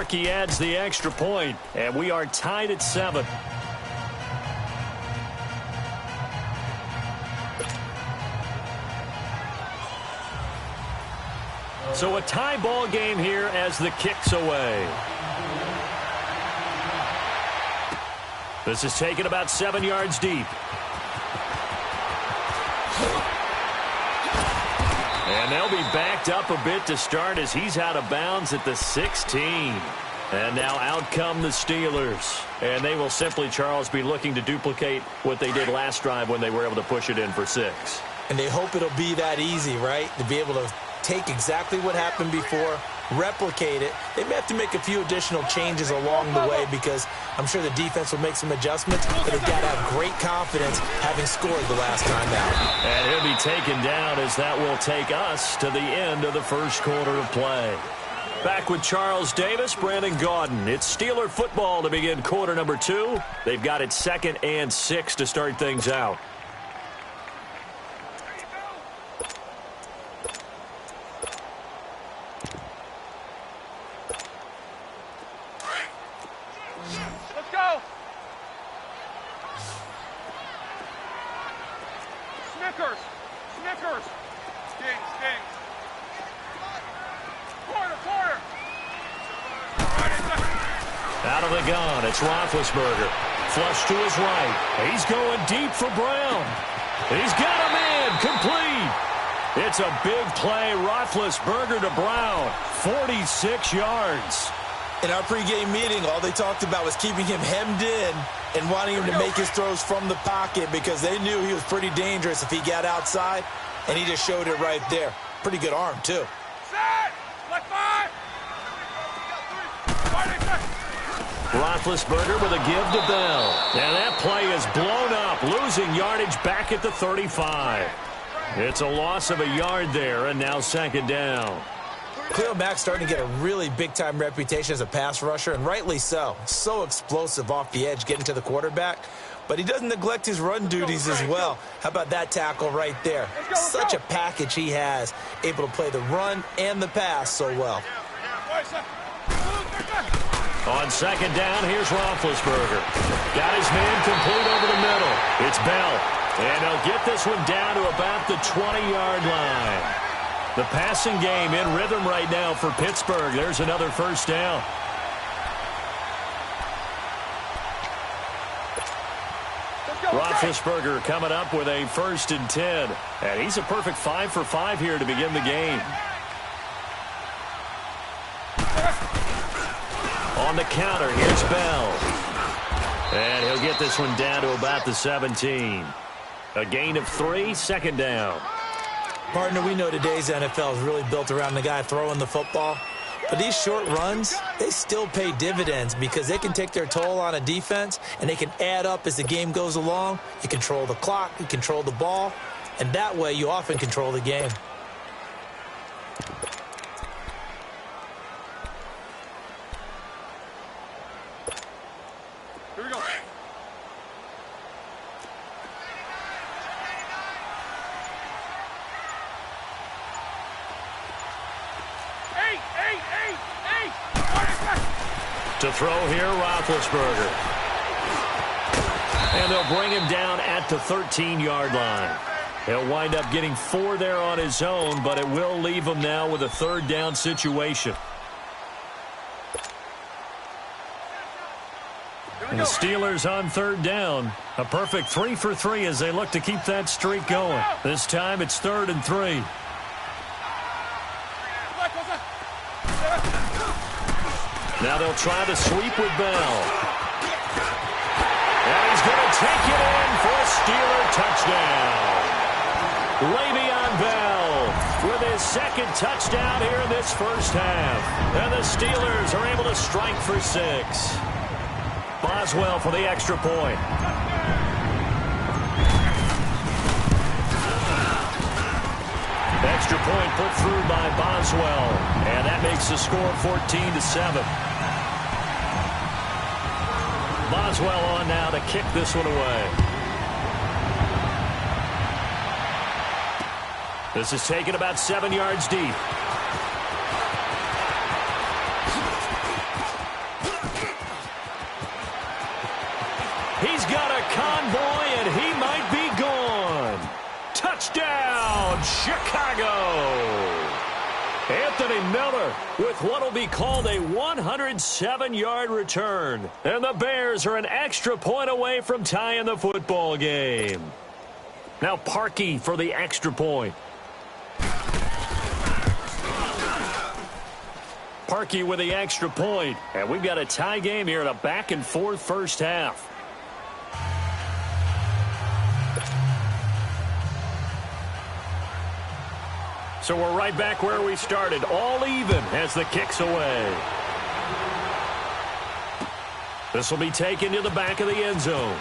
Sparky adds the extra point, and we are tied at 7. So a tie ball game here as the kick's away. This is taken about 7 yards deep. And they'll be backed up a bit to start as he's out of bounds at the 16. And now out come the Steelers. And they will simply, Charles, be looking to duplicate what they did last drive when they were able to push it in for 6. And they hope it'll be that easy, right? To be able to take exactly what happened before, replicate it. They may have to make a few additional changes along the way because I'm sure the defense will make some adjustments, but they've got to have great confidence having scored the last time out. And he'll be taken down as that will take us to the end of the first quarter of play. Back with Charles Davis, Brandon Gaudin. It's Steeler football to begin quarter number 2. They've got it 2nd and 6 to start things out. Out of the gun, it's Roethlisberger. Flush to his right. He's going deep for Brown. He's got a man complete. It's a big play. Roethlisberger to Brown. 46 yards. In our pregame meeting, all they talked about was keeping him hemmed in and wanting him to make his throws from the pocket because they knew he was pretty dangerous if he got outside, and he just showed it right there. Pretty good arm, too. Roethlisberger with a give to Bell. And that play is blown up, losing yardage back at the 35. It's a loss of a yard there, and now 2nd down. Khalil Mack's starting to get a really big-time reputation as a pass rusher, and rightly so. So explosive off the edge getting to the quarterback. But he doesn't neglect his run duties as well. How about that tackle right there? Such a package he has, able to play the run and the pass so well. On 2nd down, here's Roethlisberger. Got his man complete over the middle. It's Bell. And he'll get this one down to about the 20-yard line. The passing game in rhythm right now for Pittsburgh. There's another first down. Roethlisberger coming up with a 1st and 10. And he's a perfect 5 for 5 here to begin the game. On the counter, here's Bell. And he'll get this one down to about the 17. A gain of 3, 2nd down. Partner, we know today's NFL is really built around the guy throwing the football. But these short runs, they still pay dividends because they can take their toll on a defense, and they can add up as the game goes along. You control the clock, you control the ball, and that way you often control the game. Here we go. To throw here, Roethlisberger. And they'll bring him down at the 13-yard line. He'll wind up getting 4 there on his own, but it will leave him now with a 3rd down situation. And the Steelers on 3rd down. A perfect 3 for 3 as they look to keep that streak going. This time it's 3rd and 3. Now they'll try the sweep with Bell. And he's going to take it in for a Steeler touchdown. Le'Veon Bell with his 2nd touchdown here in this first half. And the Steelers are able to strike for 6. Boswell for the extra point. Extra point put through by Boswell. And that makes the score 14-7. Boswell on now to kick this one away. This is taken about 7 yards deep. convoy, and he might be gone. Touchdown, Chicago! Anthony Miller with what will be called a 107-yard return. And the Bears are an extra point away from tying the football game. Now Parkey for the extra point. Parkey with the extra point. And we've got a tie game here in a back-and-forth first half. So we're right back where we started, all even as the kick's away. This will be taken to the back of the end zone.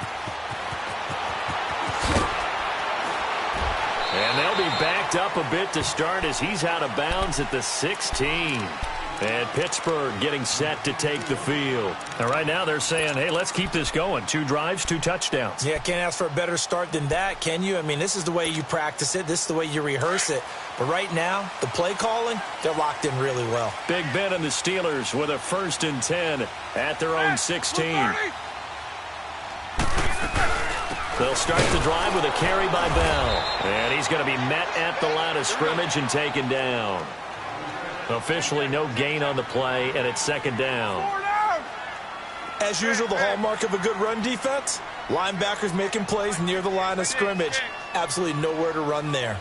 And they'll be backed up a bit to start as he's out of bounds at the 16. And Pittsburgh getting set to take the field. And right now they're saying, hey, let's keep this going. 2 drives, 2 touchdowns. Yeah, can't ask for a better start than that, can you? I mean, this is the way you practice it. This is the way you rehearse it. But right now, the play calling, they're locked in really well. Big Ben and the Steelers with a 1st and 10 at their own 16. They'll start the drive with a carry by Bell. And he's going to be met at the line of scrimmage and taken down. Officially no gain on the play, and it's 2nd down. As usual, the hallmark of a good run defense, linebackers making plays near the line of scrimmage. Absolutely nowhere to run there.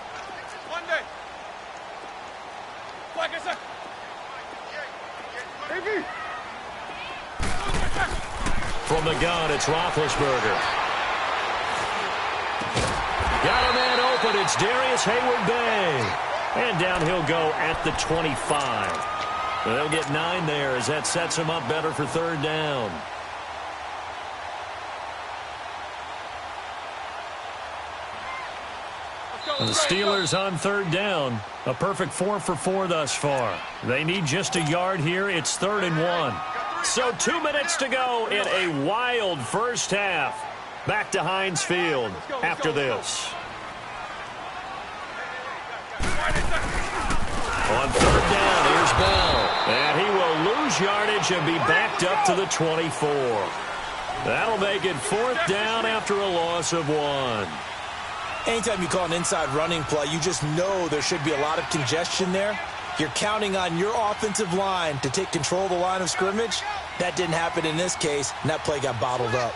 From the gun, it's Roethlisberger. Got a man open. It's Darius Hayward-Bay. And down he'll go at the 25. They'll get 9 there as that sets him up better for 3rd down. And the Steelers on 3rd down. A perfect 4 for 4 thus far. They need just a yard here. It's 3rd and 1. So 2 minutes to go in a wild first half. Back to Heinz Field after this. On 3rd down, here's Bell. And he will lose yardage and be backed up to the 24. That'll make it 4th down after a loss of 1. Anytime you call an inside running play, you just know there should be a lot of congestion there. You're counting on your offensive line to take control of the line of scrimmage. That didn't happen in this case, and that play got bottled up.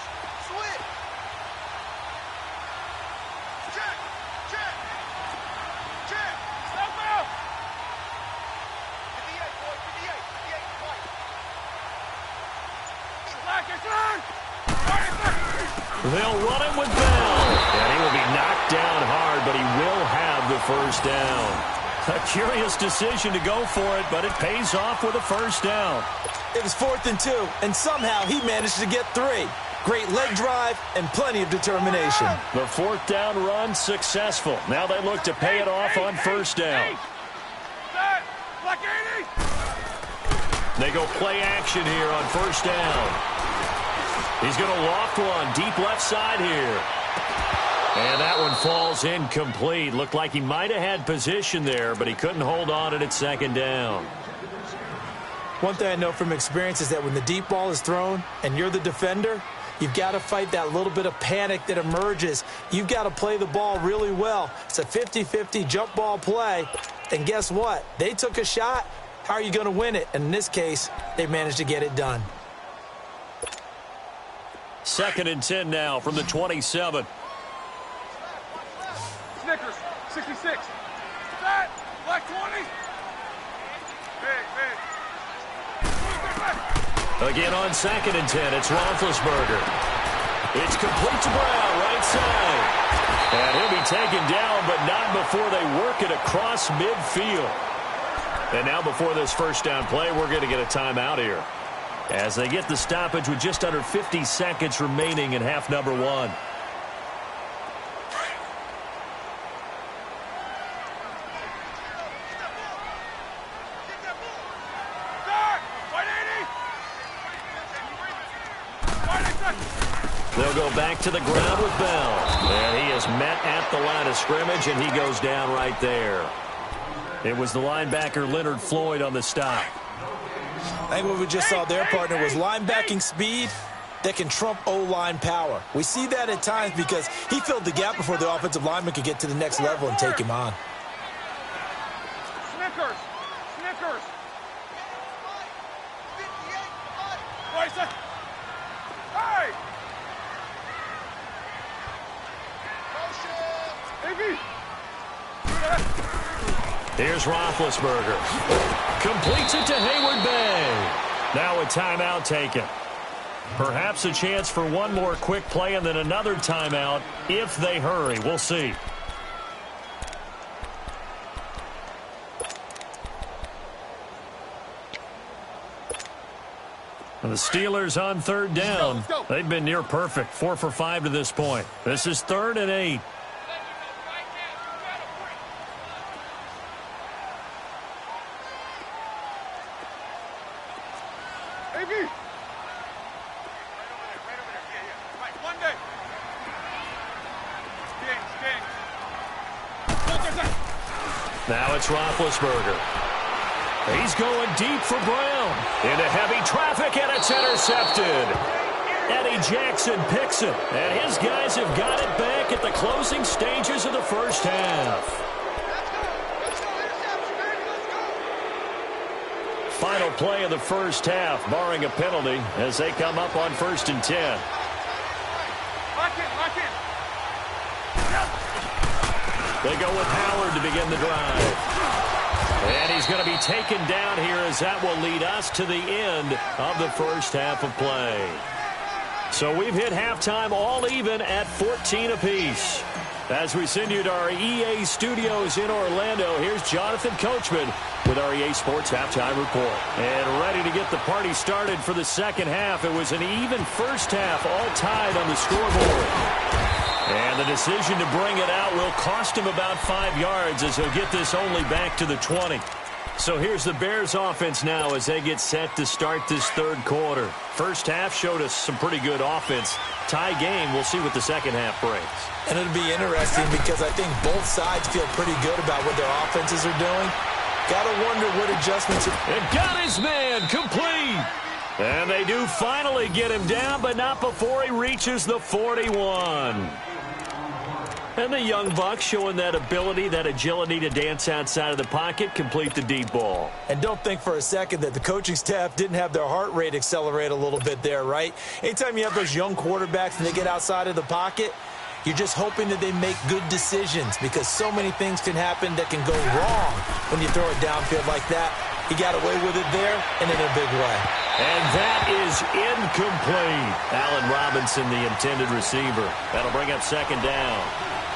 They'll run him with Bell. And he will be knocked down hard, but he will have the 1st down. A curious decision to go for it, but it pays off with a 1st down. It was 4th and 2, and somehow he managed to get 3. Great leg drive and plenty of determination. The 4th down run successful. Now they look to pay it off on 1st down. They go play action here on 1st down. He's going to loft one deep left side here. And that one falls incomplete. Looked like he might have had position there, but he couldn't hold on and it's 2nd down. One thing I know from experience is that when the deep ball is thrown and you're the defender, you've got to fight that little bit of panic that emerges. You've got to play the ball really well. It's a 50-50 jump ball play. And guess what? They took a shot. How are you going to win it? And in this case, they managed to get it done. 2nd and 10 now from the 27. Snickers, 66. That, black 20. Again on 2nd and 10, it's Roethlisberger. It's complete to Brown, right side. And he'll be taken down, but not before they work it across midfield. And now before this 1st down play, we're going to get a timeout here, as they get the stoppage with just under 50 seconds remaining in half number 1. They'll go back to the ground with Bell. And he is met at the line of scrimmage, and he goes down right there. It was the linebacker Leonard Floyd on the stop. I think what we just saw their partner was linebacking speed, that can trump O-line power. We see that at times because he filled the gap before the offensive lineman could get to the next level and take him on. Snickers! Snickers! Hey! Here's Roethlisberger. Completes it to Hayward Bay. Now a timeout taken. Perhaps a chance for one more quick play and then another timeout if they hurry. We'll see. And the Steelers on third down. They've been near perfect. 4 for 5 to this point. This is 3rd and 8. Now it's Roethlisberger. He's going deep for Brown. Into heavy traffic, and it's intercepted. Eddie Jackson picks it, and his guys have got it back at the closing stages of the first half. Final play of the first half, barring a penalty, as they come up on 1st and 10. Lock in. They go with Howard to begin the drive. And he's going to be taken down here as that will lead us to the end of the first half of play. So we've hit halftime all even at 14 apiece. As we send you to our EA studios in Orlando, here's Jonathan Coachman with our EA Sports Halftime Report. And ready to get the party started for the second half. It was an even first half, all tied on the scoreboard. And the decision to bring it out will cost him about 5 yards as he'll get this only back to the 20. So here's the Bears offense now as they get set to start this third quarter. First half showed us some pretty good offense. Tie game, we'll see what the second half brings. And it'll be interesting because I think both sides feel pretty good about what their offenses are doing. Gotta wonder what adjustments are... It got his man complete. And they do finally get him down, but not before he reaches the 41. And the young buck showing that ability, that agility to dance outside of the pocket, complete the deep ball. And don't think for a second that the coaching staff didn't have their heart rate accelerate a little bit there, right? Anytime you have those young quarterbacks and they get outside of the pocket, you're just hoping that they make good decisions because so many things can happen that can go wrong when you throw it downfield like that. He got away with it there and in a big way. And that is incomplete. Allen Robinson, the intended receiver. That'll bring up second down.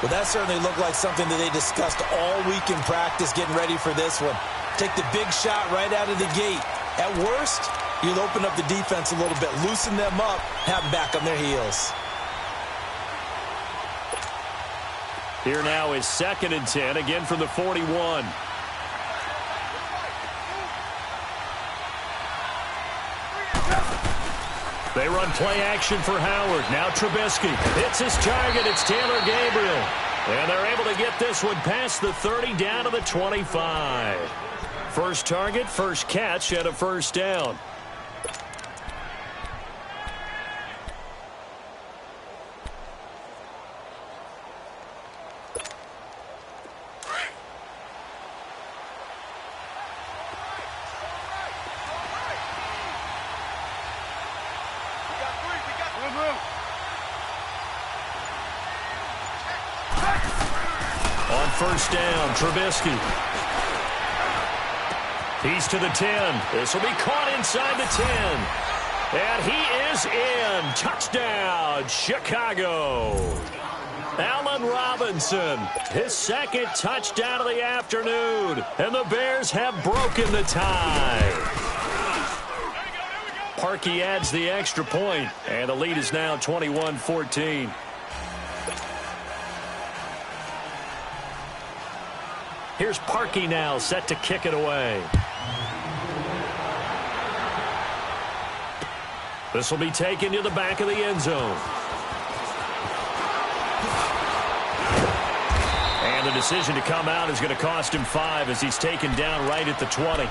Well, that certainly looked like something that they discussed all week in practice getting ready for this one. Take the big shot right out of the gate. At worst, you'll open up the defense a little bit, loosen them up, have them back on their heels. Here now is 2nd and 10, again from the 41. They run play action for Howard. Now Trubisky hits his target. It's Taylor Gabriel. And they're able to get this one past the 30 down to the 25. First target, first catch, and a first down. First down, Trubisky. He's to the 10. This will be caught inside the 10. And he is in. Touchdown, Chicago. Allen Robinson, his second touchdown of the afternoon. And the Bears have broken the tie. Parkey adds the extra point, and the lead is now 21-14. Here's Parkey now, set to kick it away. This will be taken to the back of the end zone. And the decision to come out is going to cost him 5 as he's taken down right at the 20.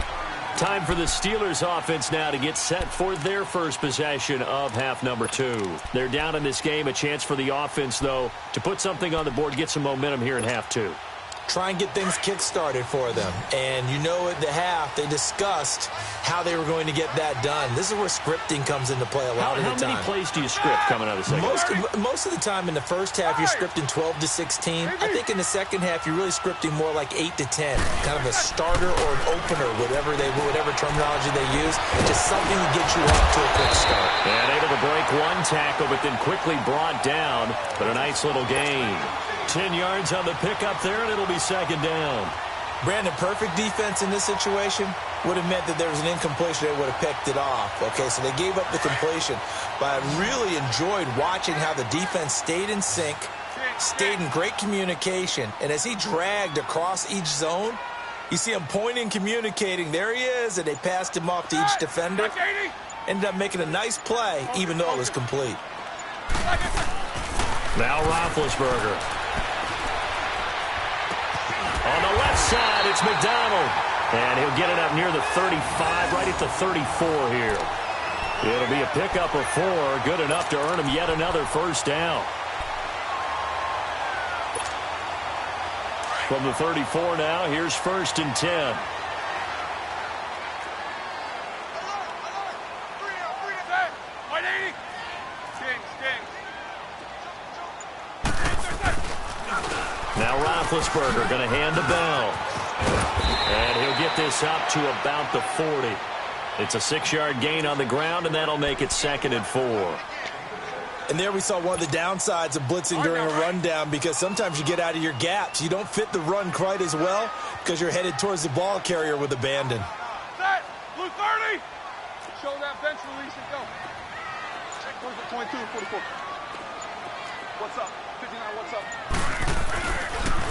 Time for the Steelers offense now to get set for their first possession of half number 2. They're down in this game. A chance for the offense, though, to put something on the board, get some momentum here in half 2. Try and get things kick-started for them. And you know at the half, they discussed how they were going to get that done. This is where scripting comes into play a lot of the time. How many plays do you script coming out of the second? Most of the time in the first half, you're scripting 12 to 16. I think in the second half, you're really scripting more like 8 to 10. Kind of a starter or an opener, whatever terminology they use. Just something to get you off to a quick start. And able to break one tackle, but then quickly brought down. But a nice little gain. 10 yards on the pickup there, and it'll be second down. Brandon, perfect defense in this situation would have meant that there was an incompletion. They would have picked it off. Okay, so they gave up the completion. But I really enjoyed watching how the defense stayed in sync, stayed in great communication. And as he dragged across each zone, you see him pointing, communicating. There he is, and they passed him off to each defender. Ended up making a nice play, even though it was complete. Now Roethlisberger. On the left side, it's McDonald. And he'll get it up near the 35, right at the 34 here. It'll be a pickup of 4, good enough to earn him yet another first down. From the 34 now, here's 1st and 10. Now Roethlisberger going to hand to Bell. And he'll get this up to about the 40. It's a 6-yard gain on the ground, and that'll make it 2nd and 4. And there we saw one of the downsides of blitzing during a rundown, because sometimes you get out of your gaps. You don't fit the run quite as well because you're headed towards the ball carrier with abandon. Set! Blue 30! Show that bench release and go. Where's the 22 and 44? What's up? 59, what's up?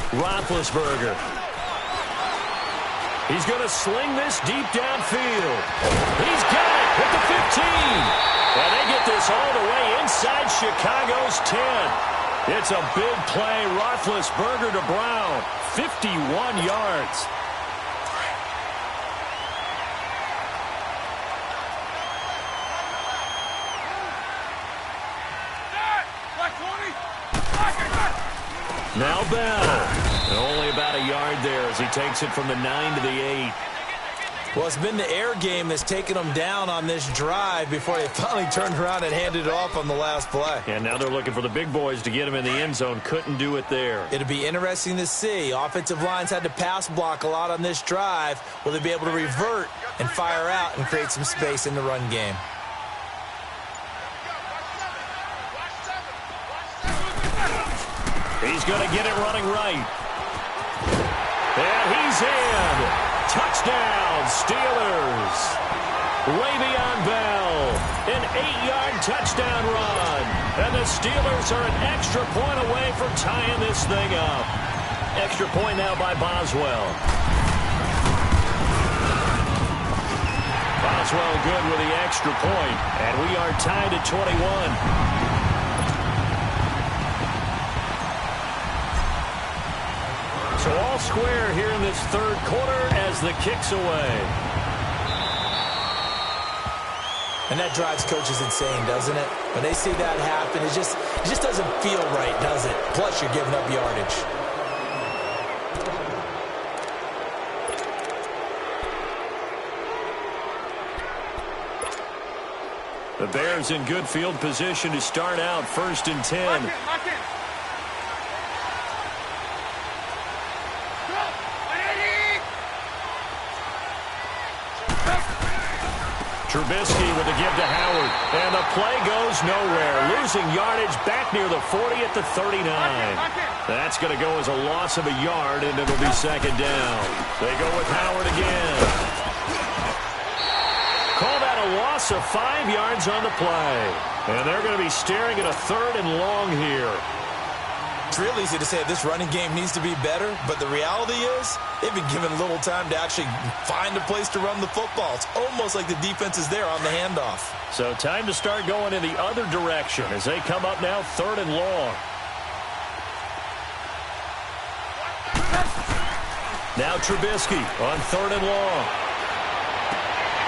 Roethlisberger. He's going to sling this deep downfield. He's got it at the 15. And they get this all the way inside Chicago's 10. It's a big play. Roethlisberger to Brown. 51 yards. Now Bell. Only about a yard there as he takes it from the 9 to the 8. Well, it's been the air game that's taken them down on this drive before they finally turned around and handed it off on the last play. And now they're looking for the big boys to get him in the end zone. Couldn't do it there. It'll be interesting to see. Offensive lines had to pass block a lot on this drive. Will they be able to revert and fire out and create some space in the run game? He's going to get it running right. And he's in. Touchdown, Steelers. Le'Veon Bell, an 8-yard touchdown run. And the Steelers are an extra point away from tying this thing up. Extra point now by Boswell. Boswell good with the extra point. And we are tied at 21. So all square here in this third quarter as the kick's away. And that drives coaches insane, doesn't it? When they see that happen, it just doesn't feel right, does it? Plus, you're giving up yardage. The Bears in good field position to start out 1st and 10. Lock in. Trubisky with the give to Howard. And the play goes nowhere. Losing yardage back near the 40 at the 39. That's going to go as a loss of a yard, and it'll be 2nd down. They go with Howard again. Call that a loss of 5 yards on the play. And they're going to be staring at a 3rd and long here. It's real easy to say this running game needs to be better, but the reality is they've been given little time to actually find a place to run the football. It's almost like the defense is there on the handoff. So time to start going in the other direction as they come up now 3rd and long. Now Trubisky on 3rd and long.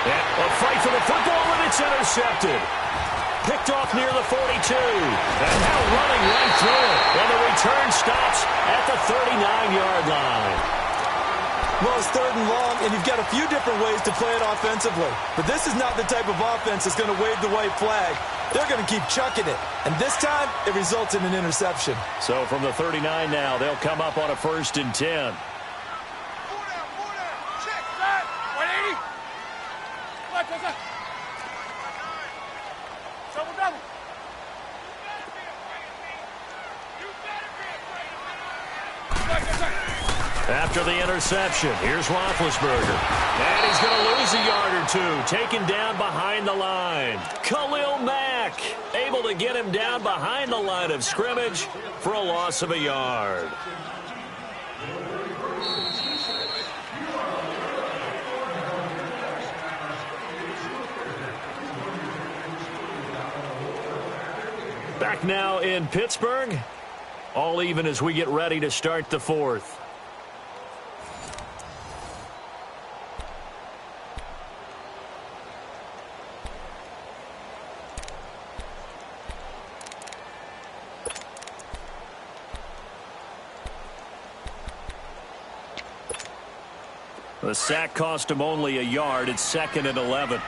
A fight for the football, and it's intercepted. Picked off near the 42. And now running right through it. And the return stops at the 39-yard line. Well, it's 3rd and long, and you've got a few different ways to play it offensively. But this is not the type of offense that's going to wave the white flag. They're going to keep chucking it. And this time, it results in an interception. So from the 39 now, they'll come up on a 1st and 10. Check that. 180. Left, double, double. After the interception, here's Roethlisberger. And he's going to lose a yard or two, taken down behind the line. Khalil Mack able to get him down behind the line of scrimmage for a loss of a yard. Back now in Pittsburgh. All even as we get ready to start the 4th. The sack cost him only a yard. It's 2nd and 11.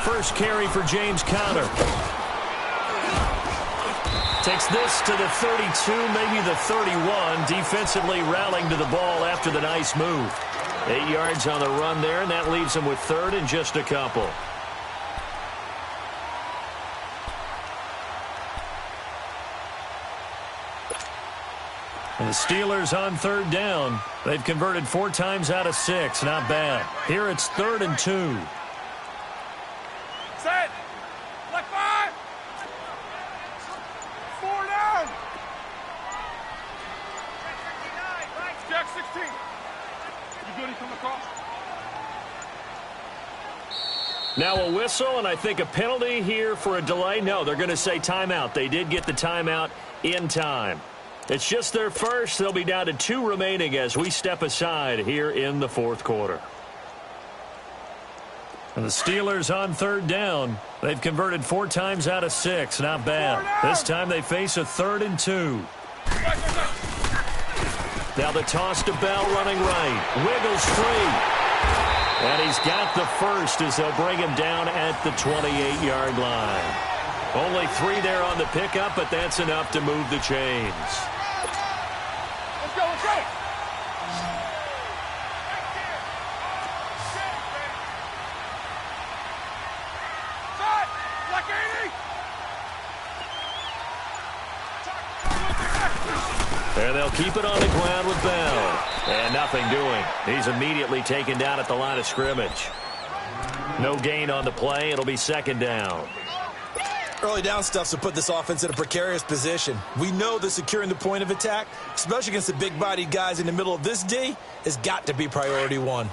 First carry for James Conner. Takes this to the 32, maybe the 31. Defensively rallying to the ball after the nice move. 8 yards on the run there, and that leaves him with 3rd and just a couple. And the Steelers on 3rd down. They've converted 4 times out of 6. Not bad. Here it's 3rd and 2. Set. Left 5. 4 down. Jack 16. You good? He come across. Now a whistle, and I think a penalty here for a delay. No, they're going to say timeout. They did get the timeout in time. It's just their first. They'll be down to 2 remaining as we step aside here in the 4th quarter. And the Steelers on 3rd down. They've converted 4 times out of 6. Not bad. This time they face a 3rd and 2. Now the toss to Bell running right. Wiggles free. And he's got the first as they'll bring him down at the 28-yard line. Only 3 there on the pickup, but that's enough to move the chains. Let's go, let's go. Set. Black 80. And they'll keep it on the ground with Bell. And nothing doing. He's immediately taken down at the line of scrimmage. No gain on the play. It'll be 2nd down. Early down stuffs will put this offense in a precarious position. We know that securing the point of attack, especially against the big-bodied guys in the middle of this D, has got to be priority 1.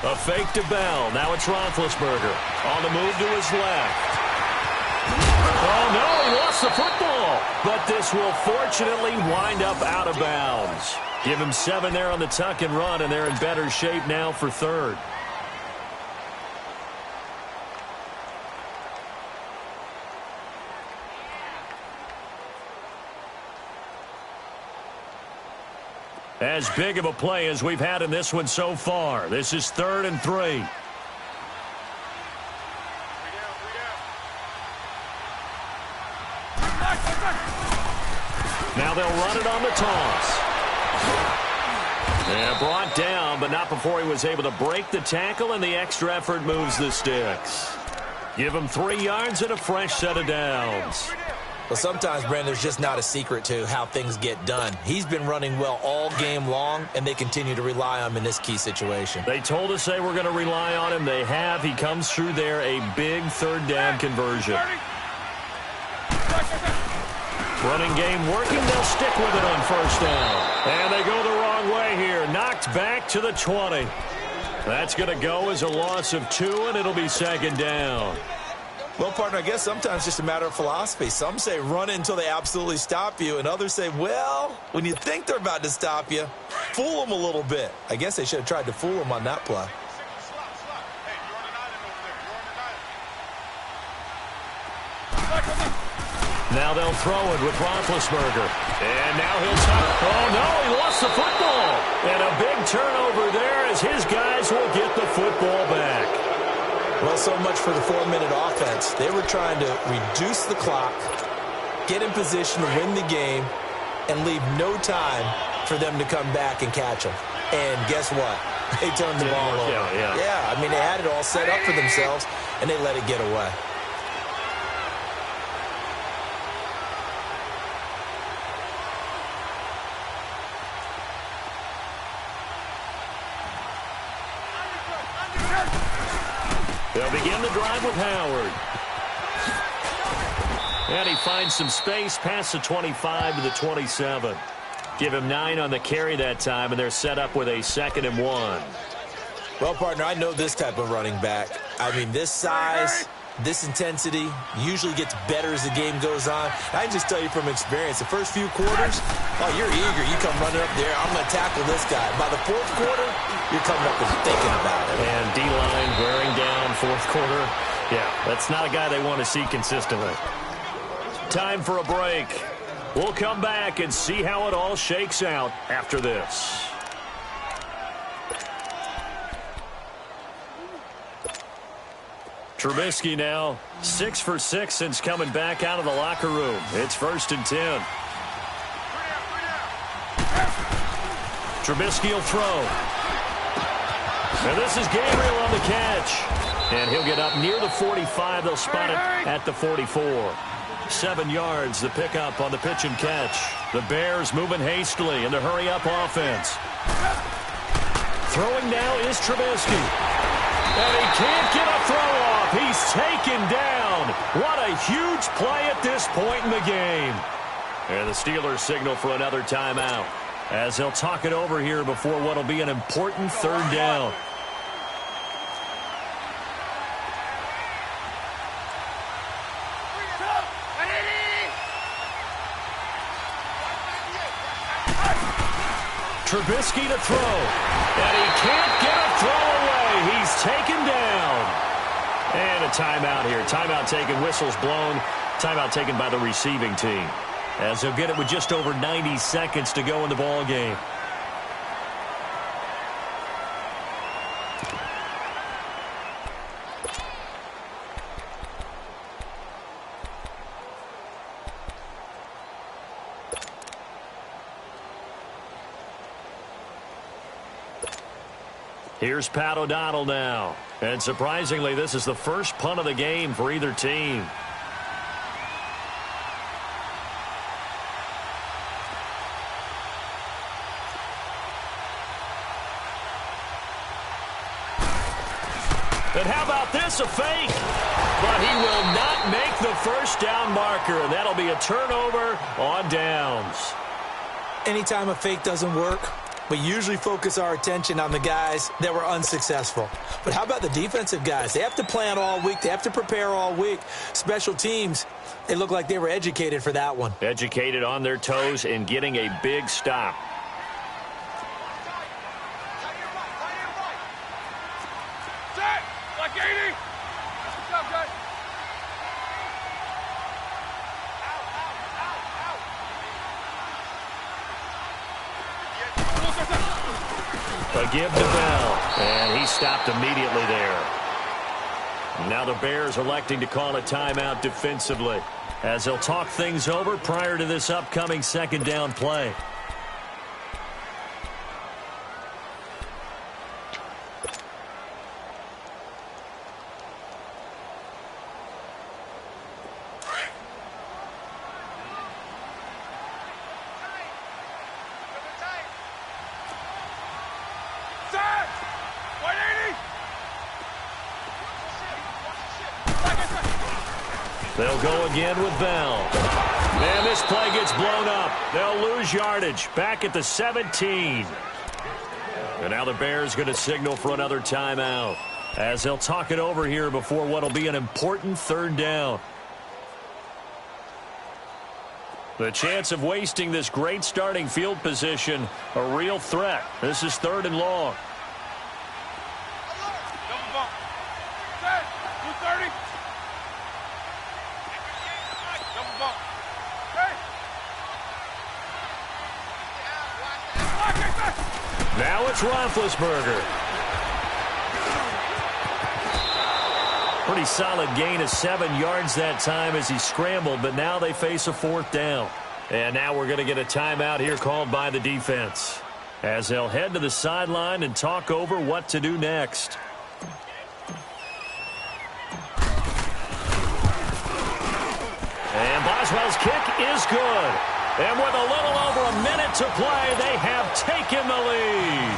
A fake to Bell. Now it's Roethlisberger. On the move to his left. Oh, no, he lost the football. But this will fortunately wind up out of bounds. Give him 7 there on the tuck and run, and they're in better shape now for 3rd. As big of a play as we've had in this one so far. This is 3rd and 3. Now they'll run it on the toss. And brought down, but not before he was able to break the tackle, and the extra effort moves the sticks. Give him 3 yards and a fresh set of downs. Well, sometimes, Brandon, there's just not a secret to how things get done. He's been running well all game long, and they continue to rely on him in this key situation. They told us they were going to rely on him. They have. He comes through there, a big 3rd down conversion. Running game working. They'll stick with it on 1st down. And they go the wrong way here. Knocked back to the 20. That's going to go as a loss of 2, and it'll be second down. Well, partner, I guess sometimes it's just a matter of philosophy. Some say run it until they absolutely stop you, and others say, well, when you think they're about to stop you, fool them a little bit. I guess they should have tried to fool them on that play. Now they'll throw it with Roethlisberger. And now he'll tuck. Oh, no, he lost the football. And a big turnover there as his guys will get the football back. Well, so much for the 4-minute offense. They were trying to reduce the clock, get in position to win the game, and leave no time for them to come back and catch them. And guess what? They turned the ball over. Yeah, I mean, they had it all set up for themselves, and they let it get away. They'll begin the drive with Howard. And he finds some space past the 25 to the 27. Give him 9 on the carry that time, and they're set up with a 2nd and 1. Well, partner, I know this type of running back. I mean, this size, this intensity usually gets better as the game goes on. I can just tell you from experience, the first few quarters, oh, you're eager. You come running up there, I'm going to tackle this guy. By the 4th quarter, you're coming up and thinking about it. And D-line wearing down 4th quarter. Yeah, that's not a guy they want to see consistently. Time for a break. We'll come back and see how it all shakes out after this. Trubisky now 6 for 6 since coming back out of the locker room. It's 1st and 10. Trubisky will throw. And this is Gabriel on the catch. And he'll get up near the 45. They'll spot it at the 44. 7 yards, the pickup on the pitch and catch. The Bears moving hastily in the hurry-up offense. Throwing now is Trubisky. And he can't get a throw off. He's taken down. What a huge play at this point in the game. And the Steelers signal for another timeout as they'll talk it over here before what will be an important 3rd down. Trubisky to throw. And he can't get a throw away. He's taken down. And a timeout here. Timeout taken, whistles blown. Timeout taken by the receiving team. As they'll get it with just over 90 seconds to go in the ball game. Here's Pat O'Donnell now. And surprisingly, this is the first punt of the game for either team. And how about this, a fake? But he will not make the first down marker, and that'll be a turnover on downs. Anytime a fake doesn't work, we usually focus our attention on the guys that were unsuccessful. But how about the defensive guys? They have to plan all week. They have to prepare all week. Special teams, they look like they were educated for that one. Educated on their toes and getting a big stop. Set! Like 80! Good job, guys. A give to Bell, and he stopped immediately there. Now the Bears electing to call a timeout defensively as they'll talk things over prior to this upcoming 2nd down play. They'll go again with Bell. And this play gets blown up. They'll lose yardage back at the 17. And now the Bears going to signal for another timeout as they'll talk it over here before what will be an important third down. The chance of wasting this great starting field position, a real threat. This is 3rd and long. Double bump. Set. 230. Double bump. Hey. Now it's Roethlisberger. Pretty solid gain of 7 yards that time as he scrambled, but now they face a 4th down. And now we're going to get a timeout here called by the defense as they'll head to the sideline and talk over what to do next. And Boswell's kick is good. And with a little over a minute to play, they have taken the lead.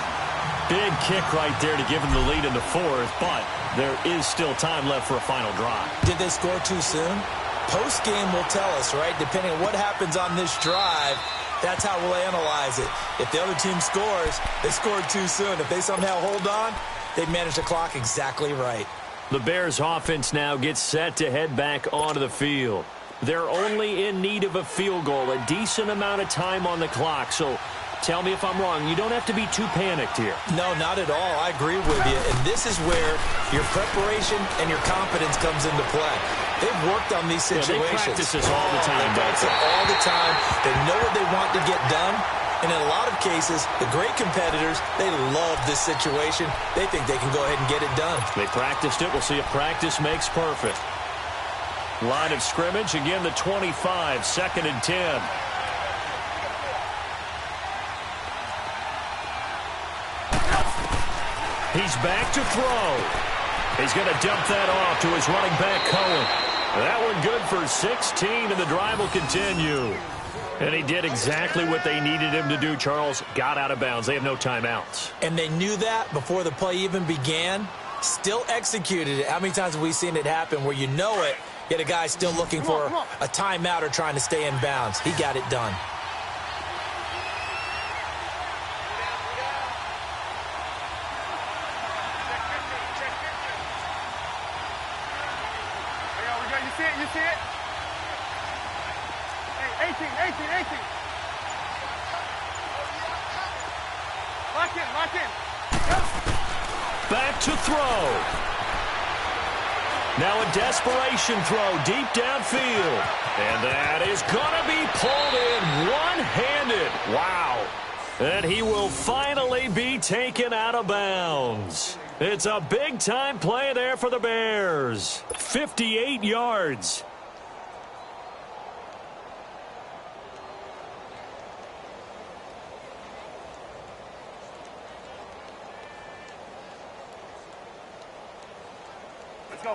Big kick right there to give them the lead in the 4th, but there is still time left for a final drive. Did they score too soon? Post-game will tell us, right? Depending on what happens on this drive, that's how we'll analyze it. If the other team scores, they scored too soon. If they somehow hold on, they managed the clock exactly right. The Bears offense now gets set to head back onto the field. They're only in need of a field goal, a decent amount of time on the clock, so tell me if I'm wrong. You don't have to be too panicked here. No, not at all. I agree with you. And this is where your preparation and your confidence comes into play. They've worked on these situations. Yeah, they practice this all the time. They practice it all the time. They know what they want to get done. And in a lot of cases, the great competitors, they love this situation. They think they can go ahead and get it done. They practiced it. We'll see if practice makes perfect. Line of scrimmage, again the 25, 2nd and 10. He's back to throw. He's going to dump that off to his running back, Cohen. That one good for 16, and the drive will continue. And he did exactly what they needed him to do, Charles. Got out of bounds. They have no timeouts. And they knew that before the play even began. Still executed it. How many times have we seen it happen where you know it, yet a guy still looking for a timeout or trying to stay in bounds? He got it done. You see it? Hey, 18. Lock in. Back to throw. Now a desperation throw deep downfield. And that is going to be pulled in one-handed. Wow. And he will finally be taken out of bounds. It's a big-time play there for the Bears. 58 yards.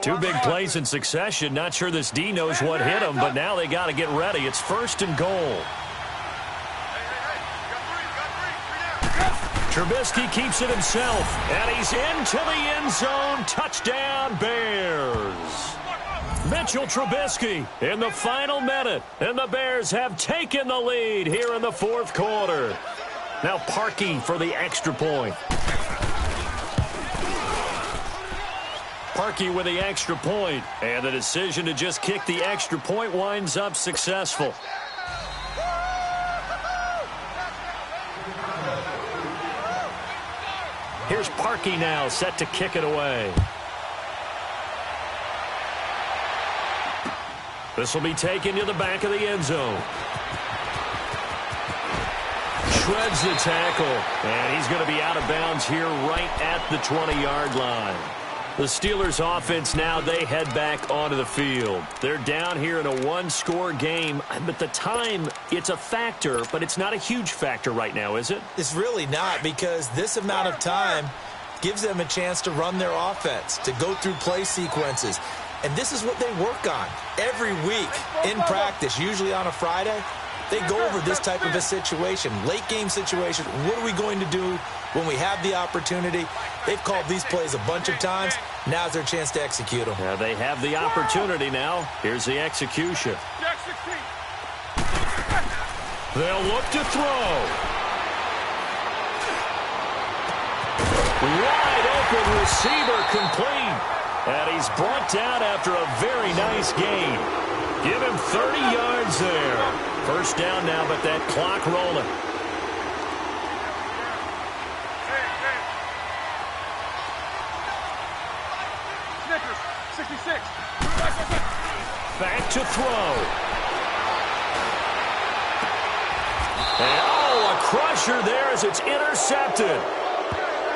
Two big plays in succession. Not sure this D knows what hit him, but now they got to get ready. It's 1st and goal. Trubisky keeps it himself, and he's into the end zone. Touchdown, Bears. Mitchell Trubisky in the final minute, and the Bears have taken the lead here in the 4th quarter. Now Parkey for the extra point. Parkey with the extra point, and the decision to just kick the extra point winds up successful. Here's Parkey now, set to kick it away. This will be taken to the back of the end zone. Shreds the tackle, and he's going to be out of bounds here right at the 20-yard line. The Steelers offense now, they head back onto the field. They're down here in a one-score game, but the time, it's a factor, but it's not a huge factor right now, is it? It's really not, because this amount of time gives them a chance to run their offense, to go through play sequences. And this is what they work on every week in practice, usually on a Friday. They go over this type of a situation, late-game situation. What are we going to do when we have the opportunity? They've called these plays a bunch of times. Now's their chance to execute them. Yeah, they have the opportunity now. Here's the execution. They'll look to throw. Wide open receiver complete. And he's brought down after a very nice gain. Give him 30 yards there. First down now, but that clock rolling. Snickers, 66. Back to throw. And, a crusher there as it's intercepted.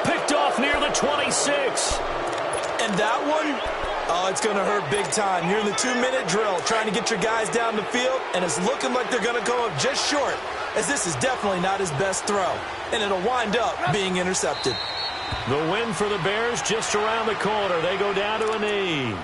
Picked off near the 26. And that one, it's going to hurt big time. You're in the 2-minute drill trying to get your guys down the field, and it's looking like they're going to go up just short, as this is definitely not his best throw. And it'll wind up being intercepted. The win for the Bears just around the corner. They go down to a knee.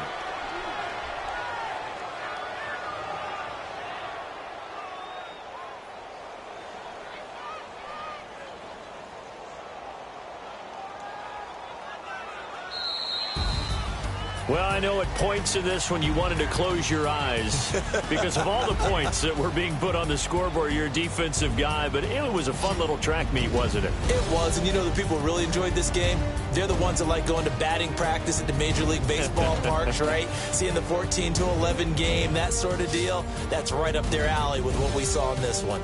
Well, I know at points in this when you wanted to close your eyes because of all the points that were being put on the scoreboard. You're a defensive guy, but it was a fun little track meet, wasn't it? It was, and you know the people who really enjoyed this game? They're the ones that like going to batting practice at the Major League Baseball parks, right? Seeing the 14-11 game, that sort of deal. That's right up their alley with what we saw in this one.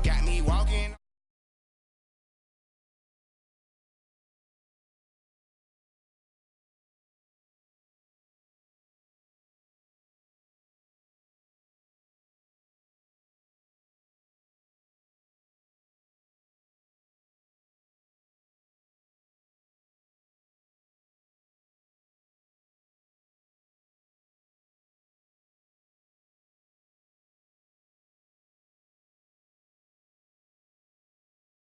Got me walking